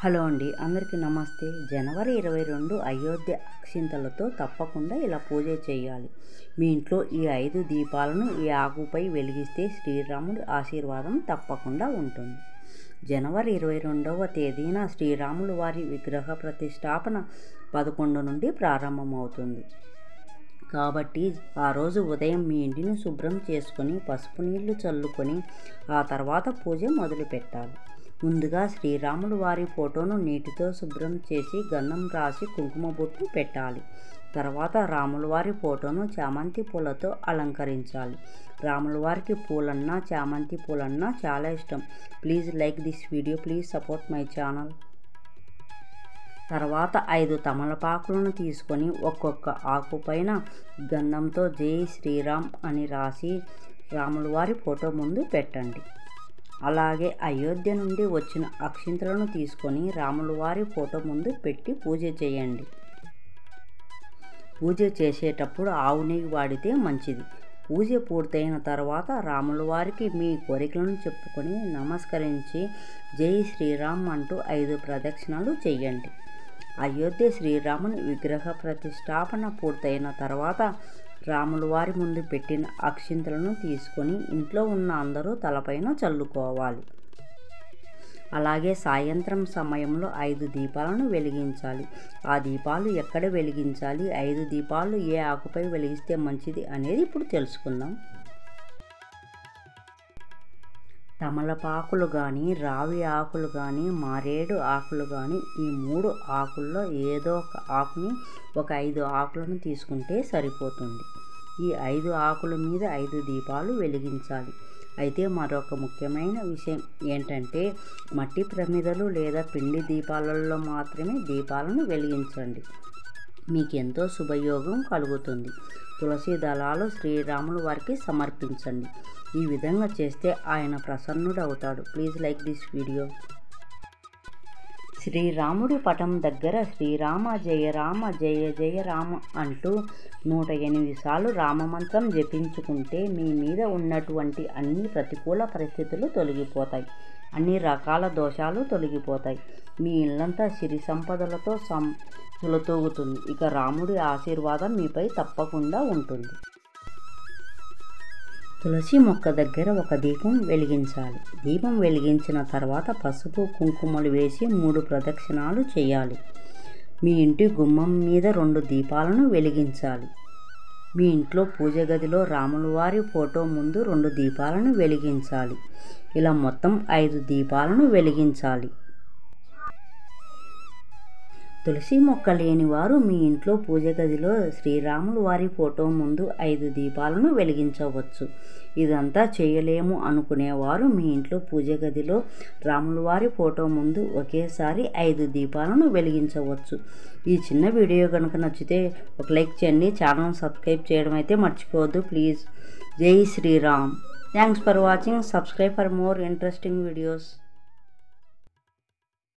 Hello అండి, అందరికీ నమస్తే. జనవరి 22 అయోధ్య అక్షింతలతో తప్పకుండా ఇలా పూజ చేయాలి. మీ ఇంట్లో ఈ 5 దీపాలను ఈ ఆకుపై వెలిగిస్తే శ్రీరాముడి ఆశీర్వాదం తప్పకుండా ఉంటుంది. జనవరి 22వ తేదీన శ్రీరాములు వారి విగ్రహ ప్రతిష్టాపన 11 నుండి ప్రారంభమవుతుంది. కాబట్టి ఆ రోజు ఉదయం మీ ఇంటిని శుభ్రం చేసుకొని పసుపు నీళ్లు చల్లుకొని ఆ తర్వాత పూజ మొదలు పెట్టాలి. ముందుగా శ్రీరాములు వారి ఫోటోను నీటితో శుభ్రం చేసి గంధం రాసి కుంకుమ బొట్టు పెట్టాలి. తర్వాత రాముల వారి ఫోటోను చామంతి పూలతో అలంకరించాలి. రాముల వారికి పూలన్నా చామంతి పూలన్నా చాలా ఇష్టం. Please like this video, please support my channel. తర్వాత 5 తమలపాకులను తీసుకొని ఒక్కొక్క ఆకు పైన గంధంతో జై శ్రీరామ్ అని రాసి రాముల వారి ఫోటో ముందు పెట్టండి. అలాగే అయోధ్య నుండి వచ్చిన అక్షింతలను తీసుకొని రాముల వారి ఫోటో ముందు పెట్టి పూజ చేయండి. పూజ చేసేటప్పుడు ఆవు నెయ్యి వాడితే మంచిది. పూజ పూర్తయిన తర్వాత రాముల వారికి మీ కోరికలను చెప్పుకొని నమస్కరించి జై శ్రీరామ్ అంటూ 5 ప్రదక్షిణలు చేయండి. అయోధ్య శ్రీరాముని విగ్రహ ప్రతిష్టాపన పూర్తయిన తర్వాత రాముల వారి ముందు పెట్టిన అక్షింతలను తీసుకొని ఇంట్లో ఉన్న అందరూ తలపైన చల్లుకోవాలి. అలాగే సాయంత్రం సమయంలో 5 దీపాలను వెలిగించాలి. ఆ దీపాలు ఎక్కడ వెలిగించాలి, 5 దీపాలు ఏ ఆకుపై వెలిగిస్తే మంచిది అనేది ఇప్పుడు తెలుసుకుందాం. తమలపాకులు కానీ, రావి ఆకులు కానీ, మారేడు ఆకులు కానీ, ఈ 3 ఆకుల్లో ఏదో ఒక ఆకుని ఒక 5 ఆకులను తీసుకుంటే సరిపోతుంది. ఈ 5 ఆకుల మీద 5 దీపాలు వెలిగించాలి. అయితే మరొక ముఖ్యమైన విషయం ఏంటంటే మట్టి ప్రమిదలు లేదా పిండి దీపాలలో మాత్రమే దీపాలను వెలిగించండి. మీకు ఎంతో శుభయోగం కలుగుతుంది. తులసి దళాలు శ్రీరాముల వారికి సమర్పించండి. ఈ విధంగా చేస్తే ఆయన ప్రసన్నుడవుతాడు. Please like this video. శ్రీరాముడి పటం దగ్గర శ్రీరామ జయ రామ జయ జయ రామ అంటూ 108 సార్లు రామమంత్రం జపించుకుంటే మీ మీద ఉన్నటువంటి అన్ని ప్రతికూల పరిస్థితులు తొలగిపోతాయి. అన్ని రకాల దోషాలు తొలగిపోతాయి. మీ ఇల్లంతా సిరి సంపదలతో తులతూగుతుంది. ఇక రాముడి ఆశీర్వాదం మీపై తప్పకుండా ఉంటుంది. తులసి మొక్క దగ్గర ఒక దీపం వెలిగించాలి. దీపం వెలిగించిన తర్వాత పసుపు కుంకుమలు వేసి 3 ప్రదక్షిణాలు చేయాలి. మీ ఇంటి గుమ్మం మీద 2 దీపాలను వెలిగించాలి. మీ ఇంట్లో పూజ గదిలో రాముల వారి ఫోటో ముందు 2 దీపాలను వెలిగించాలి. ఇలా మొత్తం 5 దీపాలను వెలిగించాలి. తులసి మొక్క లేని వారు మీ ఇంట్లో పూజ గదిలో శ్రీరాముల వారి ఫోటో ముందు 5 దీపాలను వెలిగించవచ్చు. ఇదంతా చేయలేము అనుకునేవారు మీ ఇంట్లో పూజ గదిలో రాముల వారి ఫోటో ముందు ఒకేసారి 5 దీపాలను వెలిగించవచ్చు. ఈ చిన్న వీడియో కనుక నచ్చితే ఒక లైక్ చేయండి. ఛానల్ సబ్స్క్రైబ్ చేయడం అయితే మర్చిపోవద్దు please. Jai Shri. Thanks for watching. Subscribe for more interesting videos.